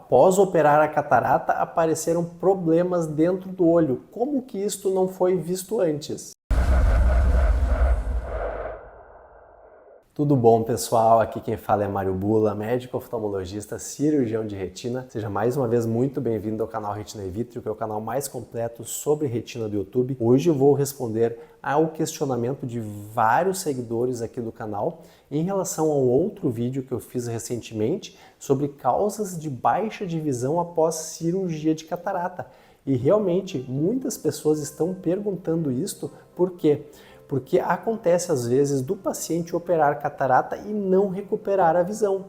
Após operar a catarata, apareceram problemas dentro do olho. Como que isto não foi visto antes? Tudo bom, pessoal? Aqui quem fala é Mário Bula, médico oftalmologista, cirurgião de retina. Seja mais uma vez muito bem-vindo ao canal Retina Vitrio, que é o canal mais completo sobre retina do YouTube. Hoje eu vou responder ao questionamento de vários seguidores aqui do canal em relação ao outro vídeo que eu fiz recentemente sobre causas de baixa de visão após cirurgia de catarata. E realmente muitas pessoas estão perguntando isto, por quê? Porque acontece às vezes do paciente operar catarata e não recuperar a visão.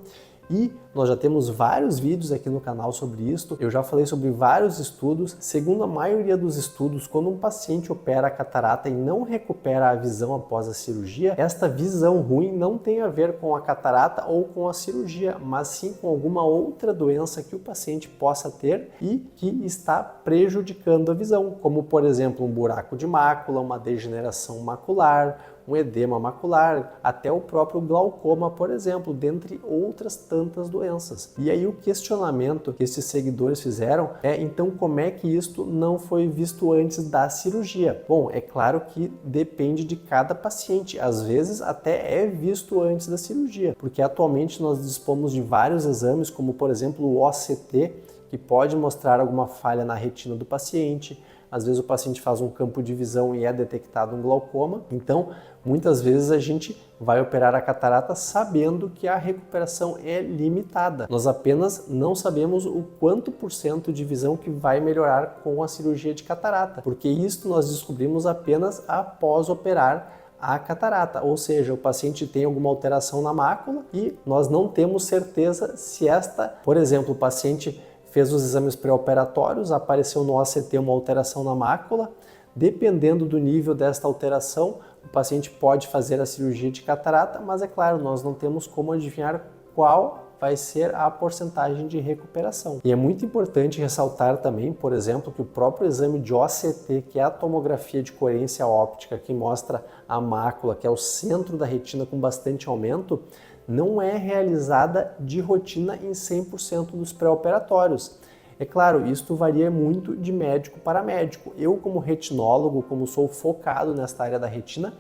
E nós já temos vários vídeos aqui no canal sobre isso, eu já falei sobre vários estudos. Segundo a maioria dos estudos, quando um paciente opera a catarata e não recupera a visão após a cirurgia, esta visão ruim não tem a ver com a catarata ou com a cirurgia, mas sim com alguma outra doença que o paciente possa ter e que está prejudicando a visão, como por exemplo um buraco de mácula, uma degeneração macular, um edema macular, até o próprio glaucoma, por exemplo, dentre outras tantas doenças. E aí o questionamento que esses seguidores fizeram é, então, como é que isto não foi visto antes da cirurgia? Bom, é claro que depende de cada paciente, às vezes até é visto antes da cirurgia, porque atualmente nós dispomos de vários exames, como por exemplo o OCT, que pode mostrar alguma falha na retina do paciente. Às vezes o paciente faz um campo de visão e é detectado um glaucoma. Então, muitas vezes a gente vai operar a catarata sabendo que a recuperação é limitada. Nós apenas não sabemos o quanto por cento de visão que vai melhorar com a cirurgia de catarata, porque isso nós descobrimos apenas após operar a catarata, ou seja, o paciente tem alguma alteração na mácula e nós não temos certeza se esta, por exemplo, o paciente fez os exames pré-operatórios, apareceu no OCT uma alteração na mácula. Dependendo do nível desta alteração, o paciente pode fazer a cirurgia de catarata, mas é claro, nós não temos como adivinhar qual vai ser a porcentagem de recuperação. E é muito importante ressaltar também, por exemplo, que o próprio exame de OCT, que é a tomografia de coerência óptica, que mostra a mácula, que é o centro da retina com bastante aumento, não é realizada de rotina em 100% dos pré-operatórios. É claro, isto varia muito de médico para médico. Eu, como retinólogo, como sou focado nesta área da retina,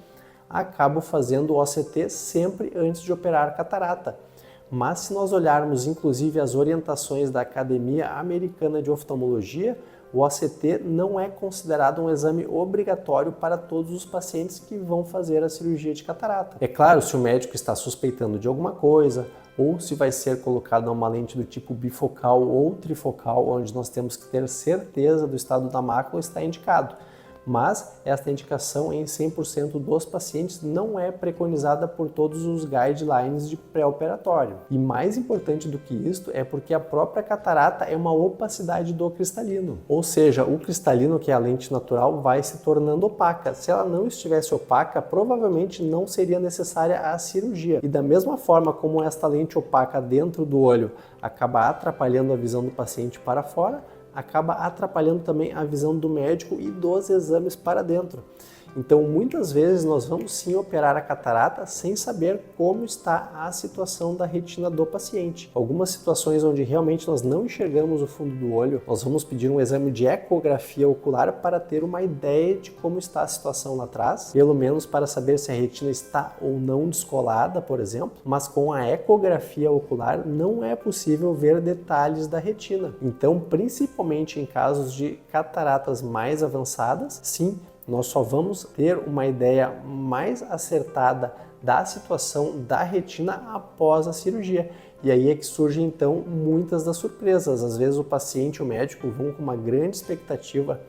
acabo fazendo o OCT sempre antes de operar catarata. Mas se nós olharmos inclusive as orientações da Academia Americana de Oftalmologia, o OCT não é considerado um exame obrigatório para todos os pacientes que vão fazer a cirurgia de catarata. É claro, se o médico está suspeitando de alguma coisa, ou se vai ser colocado uma lente do tipo bifocal ou trifocal, onde nós temos que ter certeza do estado da mácula, está indicado. Mas esta indicação em 100% dos pacientes não é preconizada por todos os guidelines de pré-operatório. E mais importante do que isto é porque a própria catarata é uma opacidade do cristalino. Ou seja, o cristalino, que é a lente natural, vai se tornando opaca. Se ela não estivesse opaca, provavelmente não seria necessária a cirurgia. E da mesma forma como esta lente opaca dentro do olho acaba atrapalhando a visão do paciente para fora, acaba atrapalhando também a visão do médico e dos exames para dentro. Então, muitas vezes nós vamos sim operar a catarata sem saber como está a situação da retina do paciente. Algumas situações onde realmente nós não enxergamos o fundo do olho, nós vamos pedir um exame de ecografia ocular para ter uma ideia de como está a situação lá atrás, pelo menos para saber se a retina está ou não descolada, por exemplo, mas com a ecografia ocular não é possível ver detalhes da retina. Então, principalmente em casos de cataratas mais avançadas, sim, nós só vamos ter uma ideia mais acertada da situação da retina após a cirurgia. E aí é que surgem então muitas das surpresas. Às vezes o paciente e o médico vão com uma grande expectativa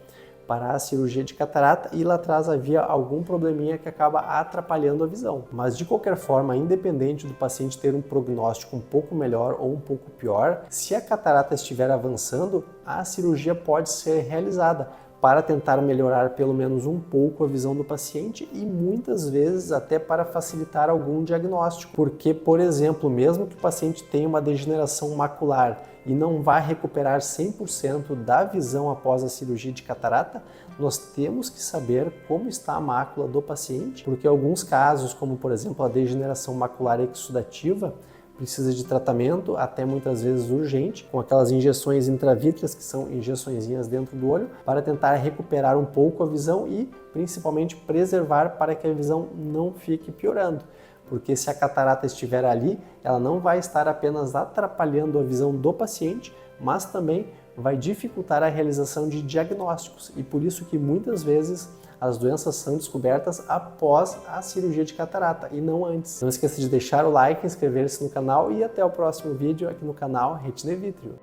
para a cirurgia de catarata e lá atrás havia algum probleminha que acaba atrapalhando a visão. Mas de qualquer forma, independente do paciente ter um prognóstico um pouco melhor ou um pouco pior, se a catarata estiver avançando, a cirurgia pode ser realizada para tentar melhorar pelo menos um pouco a visão do paciente e muitas vezes até para facilitar algum diagnóstico. Porque, por exemplo, mesmo que o paciente tenha uma degeneração macular e não vá recuperar 100% da visão após a cirurgia de catarata, nós temos que saber como está a mácula do paciente, porque alguns casos, como por exemplo a degeneração macular exudativa, precisa de tratamento, até muitas vezes urgente, com aquelas injeções intravítreas, que são injeçõezinhas dentro do olho, para tentar recuperar um pouco a visão e, principalmente, preservar para que a visão não fique piorando. Porque se a catarata estiver ali, ela não vai estar apenas atrapalhando a visão do paciente, mas também vai dificultar a realização de diagnósticos, e por isso que muitas vezes as doenças são descobertas após a cirurgia de catarata e não antes. Não esqueça de deixar o like, inscrever-se no canal e até o próximo vídeo aqui no canal Retina e Vítreo.